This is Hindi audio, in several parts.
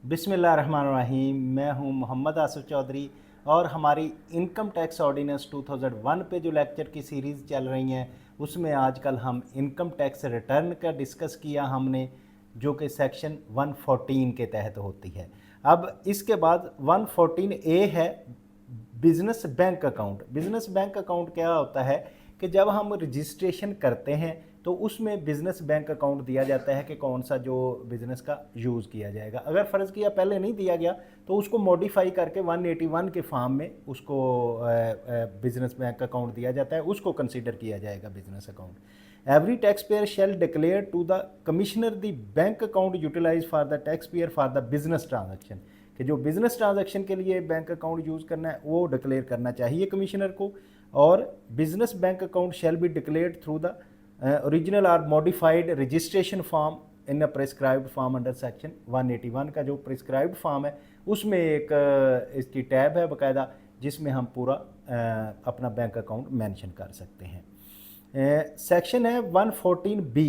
बिस्मिल्लाहिर्रहमानिर्रहीम। मैं हूं मोहम्मद आसिफ चौधरी और हमारी इनकम टैक्स ऑर्डिनेंस 2001 पे जो लेक्चर की सीरीज़ चल रही हैं उसमें आजकल हम इनकम टैक्स रिटर्न का डिस्कस किया हमने, जो कि सेक्शन 114 के तहत होती है। अब इसके बाद 114A है business bank account. Business bank account क्या होता है कि जब हम रजिस्ट्रेशन करते हैं तो उसमें बिजनेस बैंक अकाउंट दिया जाता है कि कौन सा जो बिजनेस का यूज़ किया जाएगा। अगर फ़र्ज़ किया पहले नहीं दिया गया तो उसको मॉडिफाई करके 181 के फॉर्म में उसको बिजनेस बैंक अकाउंट दिया जाता है, उसको कंसीडर किया जाएगा business account. Every tax payer shall declare to the commissioner the bank account utilize for the tax payer for the business transaction, कि जो बिजनेस ट्रांजैक्शन के लिए बैंक अकाउंट यूज़ करना है वो डिक्लेयर करना चाहिए कमिश्नर को। और business bank account shall be declared through the original or modified registration form in a prescribed form under section 181 का जो प्रिस्क्राइब्ड फॉर्म है उसमें एक इसकी टैब है बाकायदा जिसमें हम पूरा अपना बैंक अकाउंट मेंशन कर सकते हैं। सेक्शन है 114B,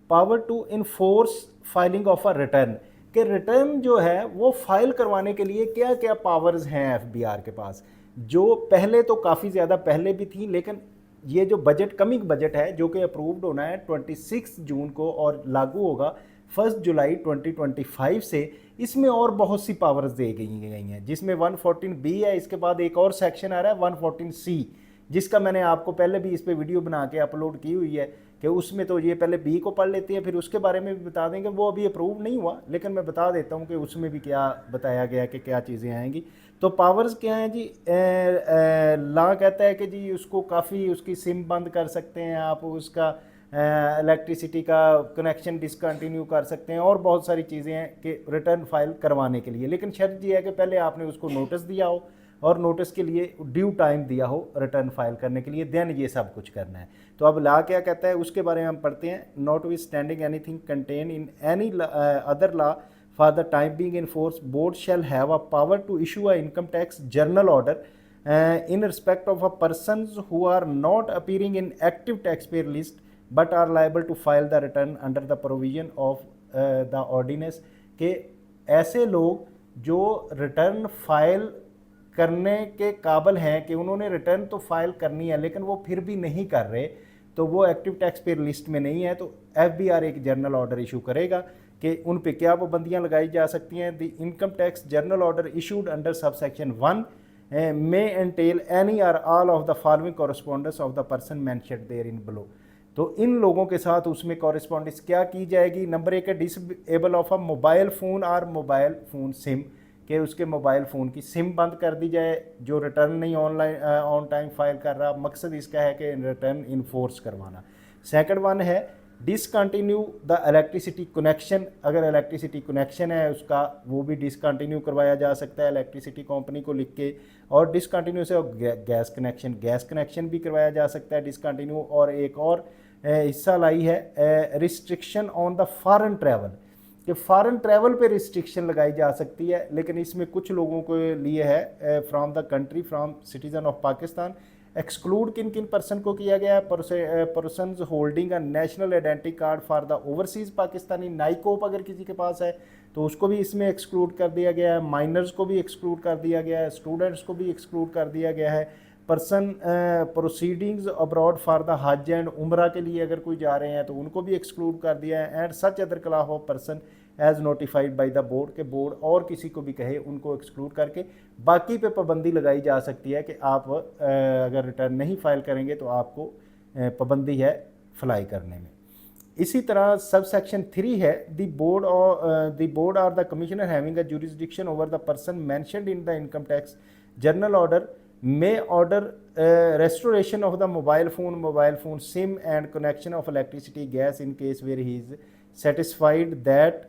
power to enforce filing of a return, कि रिटर्न जो है वो फाइल करवाने के लिए क्या क्या पावर्स हैं एफबीआर के पास, जो पहले तो काफ़ी ज़्यादा पहले भी थी, लेकिन ये जो बजट कमिंग बजट है जो कि अप्रूव्ड होना है 26 जून को और लागू होगा 1 जुलाई 2025 से, इसमें और बहुत सी पावर्स दे गई हैं, जिसमें 114B है। इसके बाद एक और सेक्शन आ रहा है 114C, जिसका मैंने आपको पहले भी इस पर वीडियो बना के अपलोड की हुई है कि उसमें तो ये पहले बी को पढ़ लेते हैं फिर उसके बारे में भी बता देंगे। वो अभी अप्रूव नहीं हुआ लेकिन मैं बता देता हूँ कि उसमें भी क्या बताया गया है कि क्या चीज़ें आएंगी। तो पावर्स क्या हैं जी, लॉ कहता है कि जी उसको काफ़ी उसकी सिम बंद कर सकते हैं आप, उसका इलेक्ट्रिसिटी का कनेक्शन डिसकंटिन्यू कर सकते हैं और बहुत सारी चीज़ें हैं कि रिटर्न फाइल करवाने के लिए। लेकिन शर्त ये है कि पहले आपने उसको नोटिस दिया हो और नोटिस के लिए ड्यू टाइम दिया हो रिटर्न फाइल करने के लिए, देन ये सब कुछ करना है। तो अब लॉ क्या कहता है उसके बारे में हम पढ़ते हैं। Notwithstanding anything contain in any other law for the time being in force, board shall have a power to issue a income tax general order in respect of a persons who are not appearing in active taxpayer list but are liable to file the return under the provision of the ordinance, के ऐसे लोग जो रिटर्न फाइल करने के काबिल हैं कि उन्होंने रिटर्न तो फाइल करनी है लेकिन वो फिर भी नहीं कर रहे, तो वो एक्टिव टैक्स पेयर लिस्ट में नहीं है, तो एफबीआर एक जर्नल ऑर्डर इशू करेगा कि उन पे क्या पाबंदियां लगाई जा सकती हैं। The income tax general order issued under sub section 1 may entail any or all of the following correspondence of the person mentioned therein below। तो इन लोगों के साथ उसमें कॉरेस्पॉन्डेंस क्या की जाएगी। नंबर 1 है disable of a mobile phone और मोबाइल फ़ोन सिम, कि उसके मोबाइल फ़ोन की सिम बंद कर दी जाए जो रिटर्न नहीं ऑनलाइन ऑन टाइम फाइल कर रहा। मकसद इसका है कि रिटर्न इन्फोर्स करवाना। सेकंड वन है डिसकंटिन्यू द इलेक्ट्रिसिटी कनेक्शन, अगर इलेक्ट्रिसिटी कनेक्शन है उसका वो भी डिसकंटिन्यू करवाया जा सकता है इलेक्ट्रिसिटी कंपनी को लिख के। और डिसकंटिन्यू से गैस कनेक्शन भी करवाया जा सकता है डिसकंटिन्यू। और एक और हिस्सा लाई है restriction on the foreign travel, कि फॉरेन ट्रैवल पे रिस्ट्रिक्शन लगाई जा सकती है, लेकिन इसमें कुछ लोगों के लिए है from the country from citizen of Pakistan. Exclude किन किन पर्सन को किया गया है, person holding a national identity card for the overseas Pakistani, NICOP अगर किसी के पास है तो उसको भी इसमें एक्सक्लूड कर दिया गया है। माइनर्स को भी एक्सक्लूड कर दिया गया है, स्टूडेंट्स को भी एक्सक्लूड कर दिया गया है। Person proceedings abroad for the हज एंड उम्रा के लिए अगर कोई जा रहे हैं तो उनको भी एक्सक्लूड कर दिया है। And such other class of person as notified by the board, के बोर्ड और किसी को भी कहे उनको एक्सक्लूड करके बाकी पे पाबंदी लगाई जा सकती है कि आप अगर रिटर्न नहीं फाइल करेंगे तो आपको पाबंदी है फ्लाई करने में। इसी तरह सब सेक्शन 3 है द बोर्ड और the commissioner having a jurisdiction over the person mentioned in the income tax general order may order restoration of the mobile phone sim and connection of electricity gas in case where he is satisfied that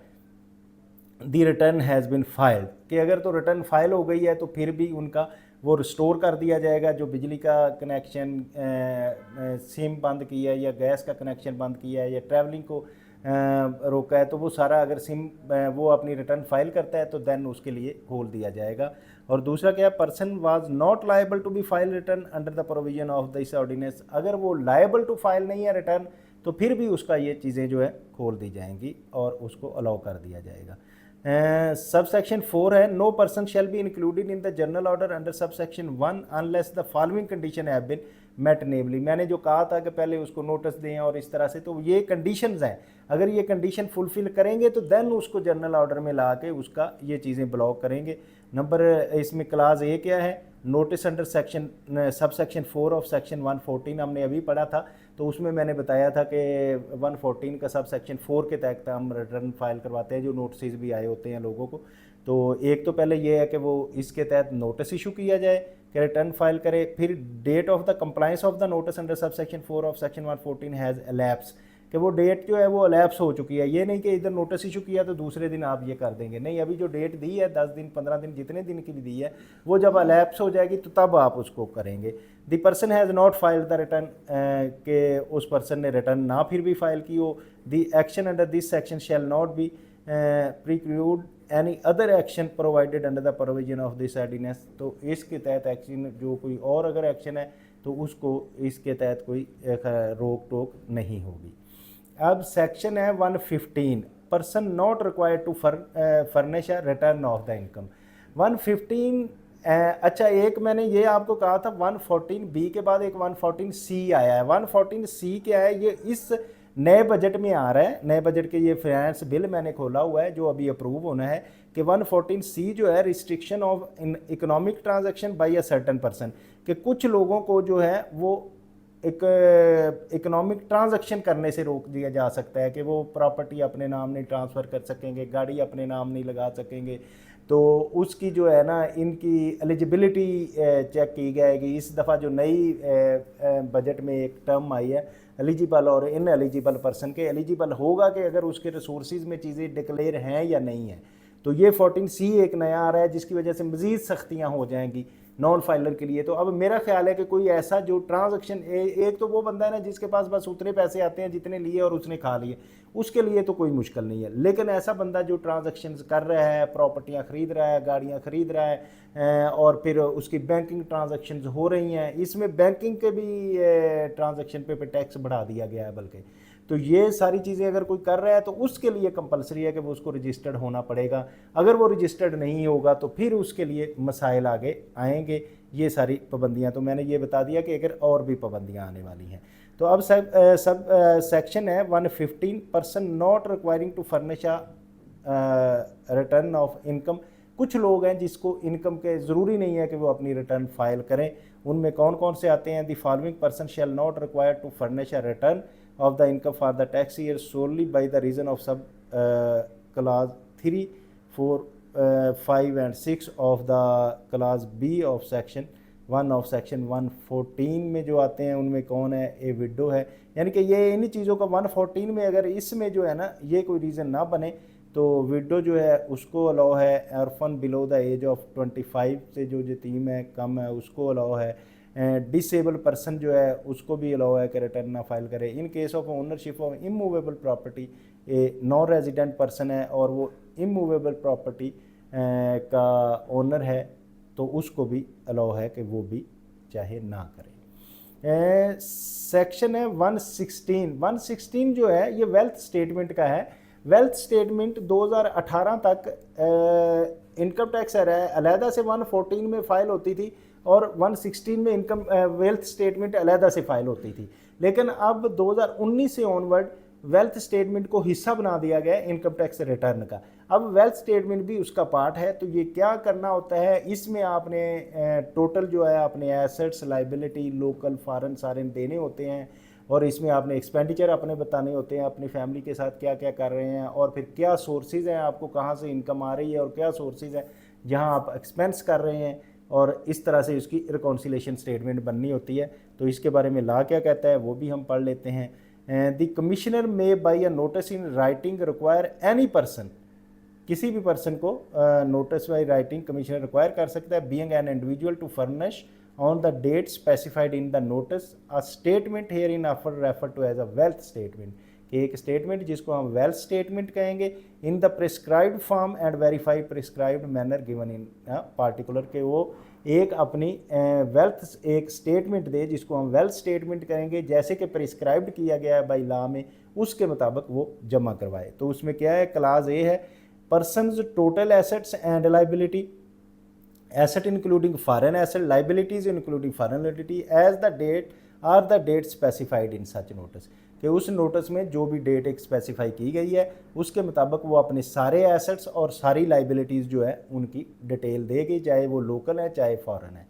the return has been filed, कि अगर तो रिटर्न फाइल हो गई है तो फिर भी उनका वो रिस्टोर कर दिया जाएगा। जो बिजली का कनेक्शन सिम बंद किया है या गैस का कनेक्शन बंद किया है या ट्रैवलिंग को रोका है तो वो सारा अगर सिम वो अपनी रिटर्न फाइल करता है तो देन उसके लिए खोल दिया जाएगा। और दूसरा क्या, person was not liable to be file return under the provision of this ordinance, अगर वो लायबल टू फाइल नहीं है रिटर्न तो फिर भी उसका ये चीज़ें जो है खोल दी जाएंगी और उसको अलाउ कर दिया जाएगा। सब सेक्शन 4 है, no person shall be included in the general order under sub section 1 unless the following condition have been met namely. मैंने जो कहा था कि पहले उसको नोटिस दें और इस तरह से, तो ये कंडीशंस हैं, अगर ये कंडीशन फुलफिल करेंगे तो देन उसको जनरल ऑर्डर में ला के उसका ये चीज़ें ब्लॉक करेंगे। नंबर इसमें क्लास ए क्या है, नोटिस अंडर सेक्शन सब सेक्शन 4 ऑफ सेक्शन 114 हमने अभी पढ़ा था, तो उसमें मैंने बताया था कि 114 का सब सेक्शन 4 के तहत हम रिटर्न फाइल करवाते हैं जो नोटिस भी आए होते हैं लोगों को। तो एक तो पहले ये है कि वो इसके तहत नोटिस इशू किया जाए कि रिटर्न फाइल करे, फिर date of the compliance of the notice under sub section 4 of section 114 has elapse, कि वो डेट जो है वो एलैप्स हो चुकी है। ये नहीं कि इधर नोटिस इशू किया तो दूसरे दिन आप ये कर देंगे, नहीं, अभी जो डेट दी है 10 दिन 15 दिन जितने दिन की भी दी है वो जब एलैप्स हो जाएगी तो तब आप उसको करेंगे। The person has not filed the return, के उस पर्सन ने रिटर्न ना फिर भी फाइल की हो। The action under this section shall not be preclude any other action provided under the provision of this ordinance. तो इसके तहत एक्शन जो कोई और अगर एक्शन है तो उसको इसके तहत कोई रोक टोक नहीं होगी। अब सेक्शन है 115, person not required to furnish a return of the income. 115 अच्छा, एक मैंने ये आपको कहा था 114B के बाद एक 114C आया है। 114C क्या है, ये इस नए बजट में आ रहा है, नए बजट के ये फाइनेंस बिल मैंने खोला हुआ है जो अभी अप्रूव होना है कि 114C जो है restriction of economic transaction by a certain person, कि कुछ लोगों को जो है वो एक इकोनॉमिक ट्रांजैक्शन करने से रोक दिया जा सकता है कि वो प्रॉपर्टी अपने नाम नहीं ट्रांसफ़र कर सकेंगे, गाड़ी अपने नाम नहीं लगा सकेंगे, तो उसकी जो है ना इनकी एलिजिबिलिटी चेक की जाएगी। इस दफ़ा जो नई बजट में एक टर्म आई है एलिजिबल और इन एलिजिबल पर्सन के, एलिजिबल होगा कि अगर उसके रिसोर्सेज में चीज़ें डिक्लेयर हैं या नहीं है। तो ये 14C एक नया आ रहा है जिसकी वजह से मज़ीद सख्तियाँ हो जाएंगी नॉन फाइलर के लिए। तो अब मेरा ख्याल है कि कोई ऐसा जो ट्रांजैक्शन एक तो वो बंदा है ना जिसके पास बस उतने पैसे आते हैं जितने लिए और उसने खा लिए, उसके लिए तो कोई मुश्किल नहीं है, लेकिन ऐसा बंदा जो ट्रांजैक्शन कर रहा है, प्रॉपर्टियां खरीद रहा है, गाड़ियां खरीद रहा है और फिर उसकी बैंकिंग ट्रांजैक्शंस हो रही हैं, इसमें बैंकिंग के भी ट्रांजैक्शन पे टैक्स बढ़ा दिया गया है बल्कि। तो ये सारी चीज़ें अगर कोई कर रहा है तो उसके लिए कंपलसरी है कि वो उसको रजिस्टर्ड होना पड़ेगा। अगर वो रजिस्टर्ड नहीं होगा तो फिर उसके लिए मसाइल आगे आएंगे। ये सारी पाबंदियां तो मैंने ये बता दिया कि अगर और भी पाबंदियां आने वाली हैं। तो अब सब सेक्शन है 115, person not requiring to furnish a return of income. कुछ लोग हैं जिसको इनकम के ज़रूरी नहीं है कि वो अपनी रिटर्न फाइल करें, उनमें कौन कौन से आते हैं। The following person shall not require to furnish a return of the income for the tax year solely by the reason of sub clause 3, 4, 5 and 6 of the clause B of section 1 of section 114 में जो आते हैं उनमें कौन है, ए विडो है। यानी कि ये इन्हीं चीज़ों का 114 में अगर इसमें जो है ना ये कोई रीज़न ना बने तो विडो जो है उसको अलाउ है, orphan below the age of 25 से जो यतीम है कम है उसको अलाउ है, डिसेबल पर्सन जो है उसको भी अलाउ है कि रिटर्न ना फाइल करे। In case of ownership of immovable property, a non resident person है और वो इमूवेबल प्रॉपर्टी का ओनर है तो उसको भी अलाउ है कि वो भी चाहे ना करे। सेक्शन है 116 जो है ये वेल्थ स्टेटमेंट का है। वेल्थ स्टेटमेंट 2018 तक इनकम टैक्स अलहदा से 114 में फ़ाइल होती थी और 116 में इनकम वेल्थ स्टेटमेंट अलहदा से फाइल होती थी, लेकिन अब 2019 से ऑनवर्ड वेल्थ स्टेटमेंट को हिस्सा बना दिया गया इनकम टैक्स रिटर्न का। अब वेल्थ स्टेटमेंट भी उसका पार्ट है। तो ये क्या करना होता है, इसमें आपने टोटल जो है अपने एसेट्स, लाइबिलिटी, लोकल, फॉरेन सारे देने होते हैं और इसमें आपने एक्सपेंडिचर अपने बताने होते हैं, अपनी फैमिली के साथ क्या क्या कर रहे हैं और फिर क्या सोर्सेज हैं, आपको कहाँ से इनकम आ रही है और क्या सोर्सेज हैं जहाँ आप एक्सपेंस कर रहे हैं, और इस तरह से उसकी रिकॉन्सिलेशन स्टेटमेंट बननी होती है। तो इसके बारे में लॉ क्या कहता है वो भी हम पढ़ लेते हैं। The commissioner may by a notice in writing require any person, किसी भी पर्सन को notice by writing commissioner require कर सकता है, being an individual to furnish on the date specified in the notice a statement hereinafter refer to as a wealth statement, कि एक स्टेटमेंट जिसको हम वेल्थ स्टेटमेंट कहेंगे, in the prescribed form and verify prescribed manner given in particular, के वो एक अपनी वेल्थ एक स्टेटमेंट दे जिसको हम वेल्थ स्टेटमेंट कहेंगे, जैसे कि प्रिस्क्राइब्ड किया गया है बाई लॉ में उसके मुताबिक वो जमा करवाए। तो उसमें क्या है, क्लास ए है person's total assets and liability, asset including foreign asset, liabilities including foreign liability as the date or the date specified in such notice, कि उस नोटिस में जो भी डेट एक स्पेसिफाई की गई है उसके मुताबिक वो अपने सारे एसेट्स और सारी लाइबिलिटीज़ जो है उनकी डिटेल देगी, चाहे वो लोकल है चाहे फॉरेन है।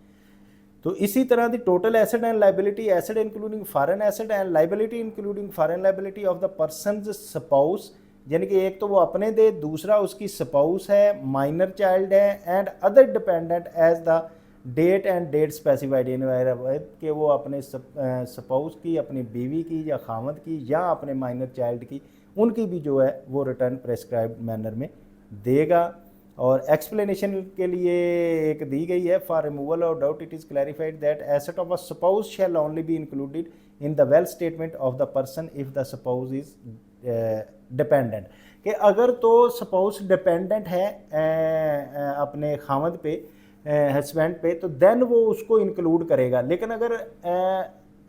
तो इसी तरह the total asset and liability, asset including foreign asset and liability including foreign liability of the person's spouse, यानी कि एक तो वो अपने दे, दूसरा उसकी स्पाउस है, माइनर चाइल्ड है, and other dependent as the date and date specified in, कि वो अपने स्पाउस की, अपनी बीवी की या खामद की या अपने माइनर चाइल्ड की, उनकी भी जो है वो रिटर्न प्रेस्क्राइब्ड मैनर में देगा। और एक्सप्लेनेशन के लिए एक दी गई है, for removal of doubt it is clarified that asset of a spouse shall only be included in the wealth statement of the person if the spouse is dependent, कि अगर तो स्पाउस डिपेंडेंट है अपने खामद पे, हस्बैंड पे, तो देन वो उसको इंक्लूड करेगा। लेकिन अगर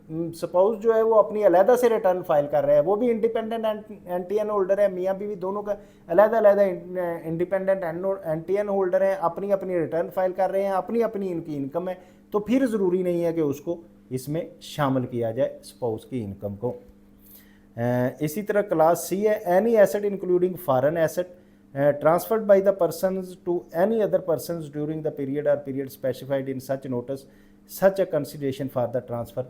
सपोज जो है वो अपनी अलहदा से रिटर्न फाइल कर रहे हैं, वो भी इंडिपेंडेंट एनटीएन होल्डर है, मियाँ बीवी दोनों का अलहदा इंडिपेंडेंट एनटीएन होल्डर हैं, अपनी अपनी रिटर्न फाइल कर रहे हैं, अपनी अपनी इनकी इनकम है, तो फिर ज़रूरी नहीं है कि उसको इसमें शामिल किया जाए स्पाउस की इनकम को। इसी तरह क्लास सी है, any asset including foreign asset transferred by the persons to any other persons during the period or period specified in such notice, such a consideration for the transfer।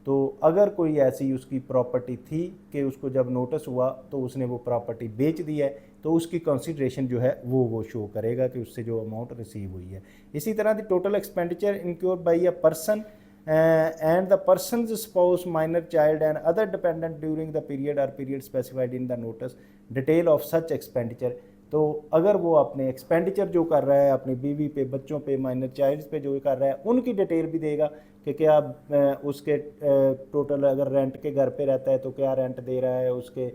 तो अगर कोई ऐसी उसकी प्रॉपर्टी थी कि उसको जब नोटिस हुआ तो उसने वो प्रॉपर्टी बेच दी है, तो उसकी कंसिडरेशन जो है वो शो करेगा कि उससे जो अमाउंट रिसीव हुई है। इसी तरह the total expenditure incurred by a person and the person's spouse, minor child and other dependent during the period or period specified in the notice, detail of such expenditure। तो अगर वो अपने एक्सपेंडिचर जो कर रहा है अपनी बीवी पे, बच्चों पे, माइनर चाइल्ड्स पे जो कर रहा है, उनकी डिटेल भी देगा कि क्या उसके टोटल, अगर रेंट के घर पे रहता है तो क्या रेंट दे रहा है, उसके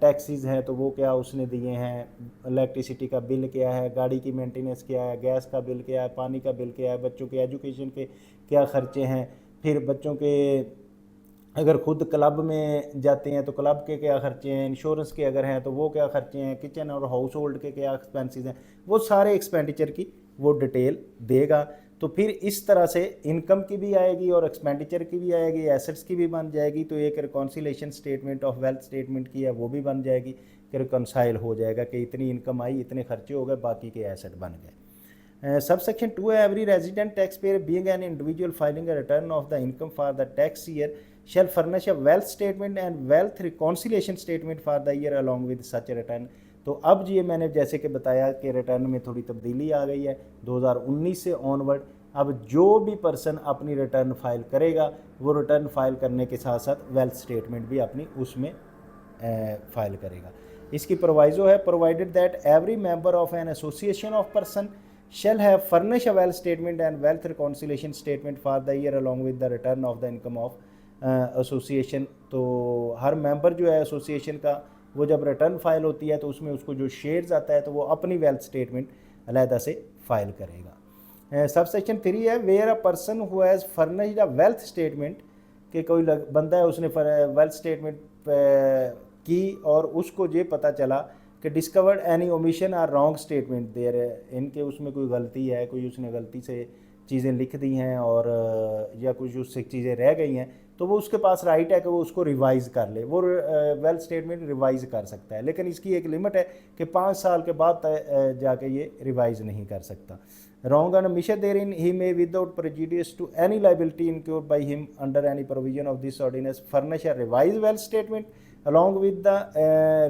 टैक्सीज हैं तो वो क्या उसने दिए हैं, इलेक्ट्रिसिटी का बिल क्या है, गाड़ी की मेंटेनेंस क्या है, गैस का बिल क्या है, पानी का बिल क्या है, बच्चों के एजुकेशन के क्या ख़र्चे हैं, फिर बच्चों के अगर खुद क्लब में जाते हैं तो क्लब के क्या खर्चे हैं, इंश्योरेंस के अगर हैं तो वो क्या खर्चे हैं, किचन और हाउस होल्ड के क्या एक्सपेंसेस हैं, वो सारे एक्सपेंडिचर की वो डिटेल देगा। तो फिर इस तरह से इनकम की भी आएगी और एक्सपेंडिचर की भी आएगी, एसेट्स की भी बन जाएगी। तो एक reconciliation statement of wealth statement की है वो भी बन जाएगी कि रिकॉन्साइल हो जाएगा कि इतनी इनकम आई, इतने खर्चे हो गए, बाकी के एसेट बन गए। सबसेक्शन 2 है, every resident taxpayer being an individual filing a return of the income for the tax year shall furnish a wealth statement and wealth reconciliation statement for the year along with such a return। तो अब ये मैंने जैसे कि बताया कि रिटर्न में थोड़ी तब्दीली आ गई है 2019 से ऑनवर्ड। अब जो भी पर्सन अपनी रिटर्न फाइल करेगा वो रिटर्न फाइल करने के साथ साथ वेल्थ स्टेटमेंट भी अपनी उसमें फाइल करेगा। इसकी प्रोवाइजो है, provided that every member of an association of person shall have furnish a wealth statement and wealth reconciliation statement for the year along with the return of the income of association. तो हर मेंबर जो है एसोसिएशन का वो जब रिटर्न फाइल होती है तो उसमें उसको जो शेयर्स आता है तो वो अपनी वेल्थ स्टेटमेंट अलहदा से फाइल करेगा। सबसेक्शन 3 है, where a person who has furnished a wealth statement, कि कोई बंदा है उसने वेल्थ स्टेटमेंट की और उसको ये पता चला कि discovered any omission or wrong statement there, इनके उसमें कोई गलती है, कोई उसने गलती से चीज़ें लिख दी हैं और या कुछ उससे चीज़ें रह गई हैं, तो वो उसके पास राइट है कि वो उसको रिवाइज़ कर ले, वो वेल्थ स्टेटमेंट रिवाइज़ कर सकता है। लेकिन इसकी एक लिमिट है कि 5 साल के बाद जाके ये रिवाइज़ नहीं कर सकता। Wrong and omission therein he may without prejudice to any liability incurred by him under any provision of this ordinance furnish a revise wealth statement along with the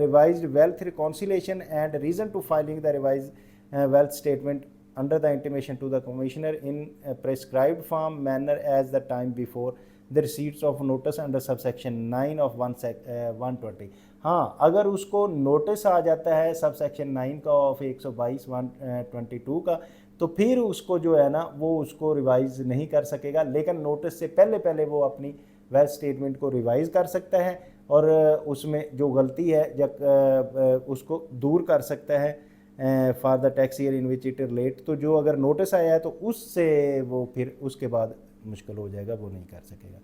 revised wealth reconciliation and reason to filing the revised wealth statement under the intimation to the commissioner in a prescribed form manner as the time before the receipts of notice under subsection 9 of 120। हाँ, अगर उसको नोटिस आ जाता है सबसेक्शन 9 का ऑफ 122 122 का, तो फिर उसको जो है ना वो उसको रिवाइज नहीं कर सकेगा, लेकिन नोटिस से पहले पहले वो अपनी वेल्थ स्टेटमेंट को रिवाइज कर सकता है और उसमें जो गलती है जब उसको दूर कर सकता है for the tax year in which it relate. तो जो अगर नोटिस आया है तो उससे वो फिर उसके बाद मुश्किल हो जाएगा, वो नहीं कर सकेगा।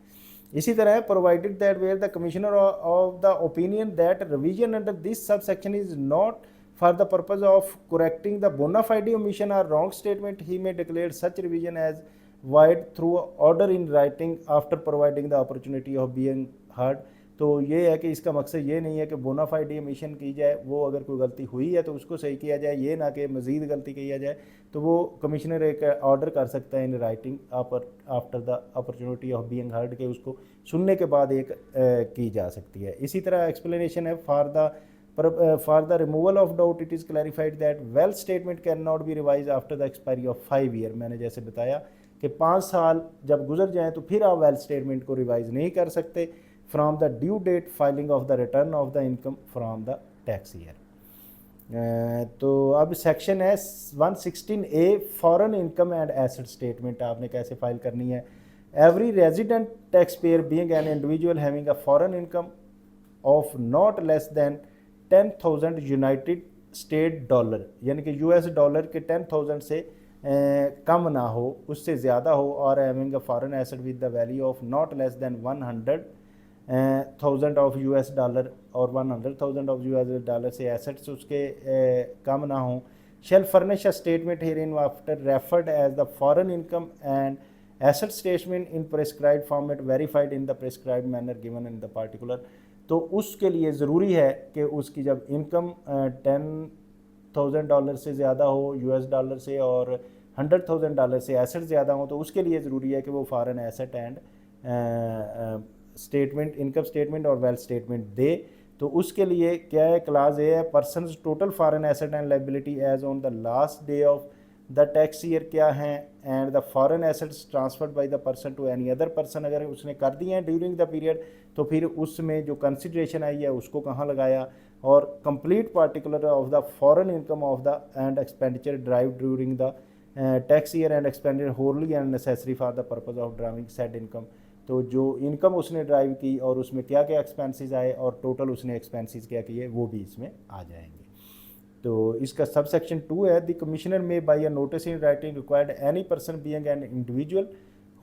इसी तरह provided that where the commissioner of the opinion that revision under this subsection is not For the purpose of correcting the bona fide omission or wrong statement, he may declare such revision as void through order in writing after providing the opportunity of being heard. तो ये है कि इसका मकसद ये नहीं है कि बोनाफाइड ओमिशन की जाए, वो अगर कोई गलती हुई है तो उसको सही किया जाए, ये ना कि मज़ीद गलती किया जाए। तो वो कमिश्नर एक ऑर्डर कर सकता है in writing after the opportunity of being heard, के उसको सुनने के बाद एक की जा सकती है। इसी तरह एक्सप्लेनेशन है for the removal of doubt it is clarified that well statement cannot be revised after the expiry of 5 year। मैंने जैसे बताया कि 5 साल जब गुजर जाएं तो फिर आप वेल स्टेटमेंट को रिवाइज नहीं कर सकते from the due date filing of the return of the income from the tax year. तो अब सेक्शन है 116A foreign income and asset statement. आपने कैसे फाइल करनी है। Every resident taxpayer being an individual having a foreign income of not less than 10,000 United State dollar, यानी कि US डॉलर के 10,000 से कम ना हो, उससे ज़्यादा हो, और having a foreign asset with the value of not less than 100,000 of US dollar और 100,000 ऑफ US डॉलर से एसेट्स उसके कम ना हो, shall furnish a statement hereinafter referred as the foreign income and asset statement in prescribed format verified in the prescribed manner given in the particular. तो उसके लिए ज़रूरी है कि उसकी जब इनकम $10,000 से ज़्यादा हो US डॉलर से और $100,000 से एसेट ज़्यादा हो, तो उसके लिए ज़रूरी है कि वो foreign asset and statement, income statement और वेल्थ स्टेटमेंट दे। तो उसके लिए क्या है, क्लास ए है, person's total foreign asset and liability as on the last day of the tax year क्या हैं, and the foreign assets transferred by the person to any other person, अगर उसने कर दिए हैं ड्यूरिंग द पीरियड तो फिर उसमें जो कंसिडरेशन आई है उसको कहाँ लगाया, और complete particular of the foreign income of the and expenditure derived during the tax year and expenditure wholly and necessary for the purpose of deriving said income. तो जो इनकम उसने ड्राइव की और उसमें क्या क्या एक्सपेंसेस आए और टोटल उसने एक्सपेंसेस क्या किए वो भी इसमें आ जाएंगे। तो इसका सब सेक्शन 2 है, the commissioner may by a notice in writing required any person being an individual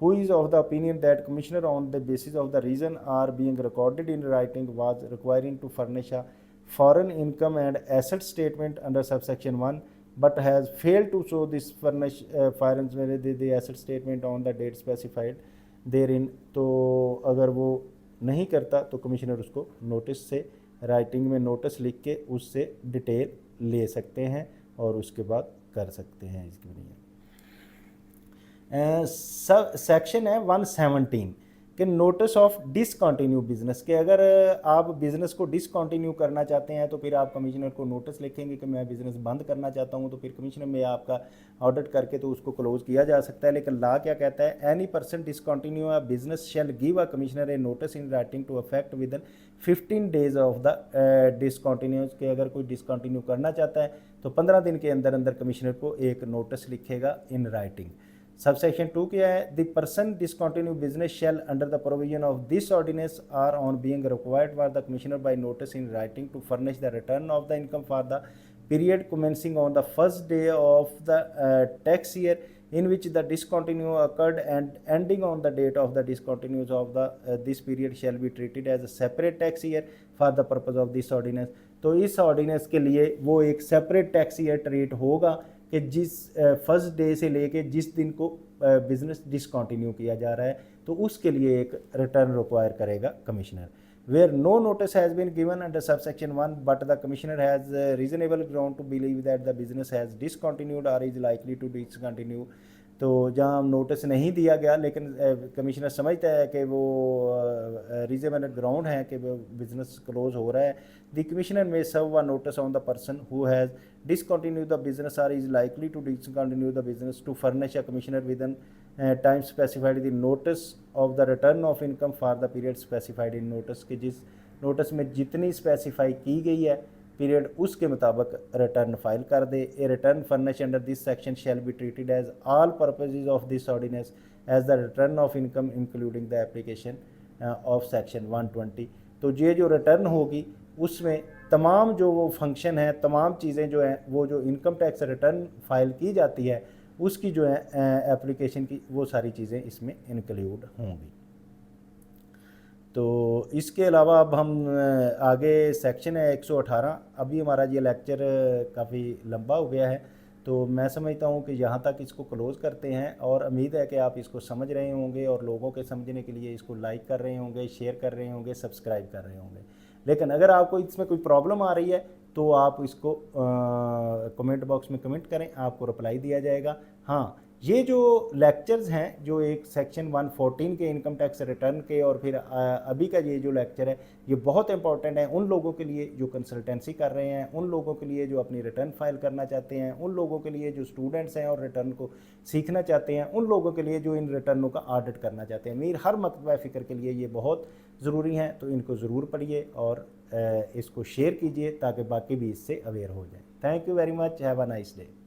who is of the opinion that commissioner on the basis of the reason are being recorded in writing was requiring to furnish a foreign income and asset statement under subsection 1 but has failed to show this foreign the asset statement on the date specified therein। तो अगर वो नहीं करता तो कमिश्नर उसको नोटिस से राइटिंग में नोटिस लिख के उससे डिटेल ले सकते हैं और उसके बाद कर सकते हैं इसके लिए। सेक्शन है 117 कि नोटिस ऑफ डिसकंटिन्यू बिजनेस, के अगर आप बिज़नेस को डिसकंटिन्यू करना चाहते हैं तो फिर आप कमिश्नर को नोटिस लिखेंगे कि मैं बिज़नेस बंद करना चाहता हूं, तो फिर कमिश्नर में आपका ऑडिट करके तो उसको क्लोज किया जा सकता है। लेकिन लॉ क्या कहता है, any person discontinue a business shall give a commissioner a notice in writing to effect within 15 days of the discontinuance, के अगर कोई डिसकंटिन्यू करना चाहता है तो 15 दिन के अंदर अंदर कमिश्नर को एक नोटिस लिखेगा इन राइटिंग। सबसेक्शन 2 क्या है, the person discontinue business shall under the provision of this ordinance or on being required for the commissioner by notice in writing to furnish the return of the income for the period commencing on the first day of the tax year in which the discontinue occurred and ending on the date of the discontinuance of the this period shall be treated as a separate tax year for the purpose of this ordinance। तो इस ऑर्डिनेंस के लिए वो एक सेपरेट टैक्स ईयर ट्रीट होगा कि जिस फर्स्ट डे से लेके जिस दिन को बिजनेस डिसकंटिन्यू किया जा रहा है तो उसके लिए एक रिटर्न रिक्वायर करेगा commissioner. Where no notice has been given under subsection 1 but the commissioner has reasonable ground to believe that the business has discontinued or is likely to discontinue, तो जहाँ नोटिस नहीं दिया गया लेकिन कमिश्नर समझता है कि वो रीजनेबल ग्राउंड है कि वो बिजनेस क्लोज हो रहा है, the commissioner may serve a notice on the person who has discontinue the business or is likely to discontinue the business to furnish a commissioner within time specified the notice of the return of income for the period specified in notice, कि जिस नोटिस में जितनी स्पेसिफाई की गई है पीरियड उसके मुताबिक रिटर्न फाइल कर दे। A return furnish under this section shall be treated as all purposes of this ordinance as the return of income including the application of section 120। तो ये जो रिटर्न होगी उसमें तमाम जो वो फंक्शन है, तमाम चीज़ें जो हैं, वो जो इनकम टैक्स रिटर्न फाइल की जाती है उसकी जो है एप्लीकेशन की वो सारी चीज़ें इसमें इंक्लूड होंगी। तो इसके अलावा अब हम आगे सेक्शन है 118। अभी हमारा ये लेक्चर काफ़ी लंबा हो गया है, तो मैं समझता हूँ कि यहाँ तक इसको क्लोज़ करते हैं, और उम्मीद है कि आप इसको समझ रहे होंगे और लोगों के समझने के लिए इसको लाइक कर रहे होंगे, शेयर कर रहे होंगे, सब्सक्राइब कर रहे होंगे। लेकिन अगर आपको इसमें कोई प्रॉब्लम आ रही है तो आप इसको कमेंट बॉक्स में कमेंट करें, आपको रिप्लाई दिया जाएगा। हाँ, ये जो लेक्चर्स हैं, जो एक सेक्शन 114 के इनकम टैक्स रिटर्न के, और फिर अभी का ये जो लेक्चर है, ये बहुत इंपॉर्टेंट है उन लोगों के लिए जो कंसल्टेंसी कर रहे हैं, उन लोगों के लिए जो अपनी रिटर्न फाइल करना चाहते हैं, उन लोगों के लिए जो स्टूडेंट्स हैं और रिटर्न को सीखना चाहते हैं, उन लोगों के लिए जो इन रिटर्नों का ऑडिट करना चाहते हैं। मेरी हर मतबा फ़िक्र के लिए ये बहुत ज़रूरी हैं, तो इनको ज़रूर पढ़िए और इसको शेयर कीजिए ताकि बाकी भी इससे अवेयर हो जाए। Thank you very much, have a nice day.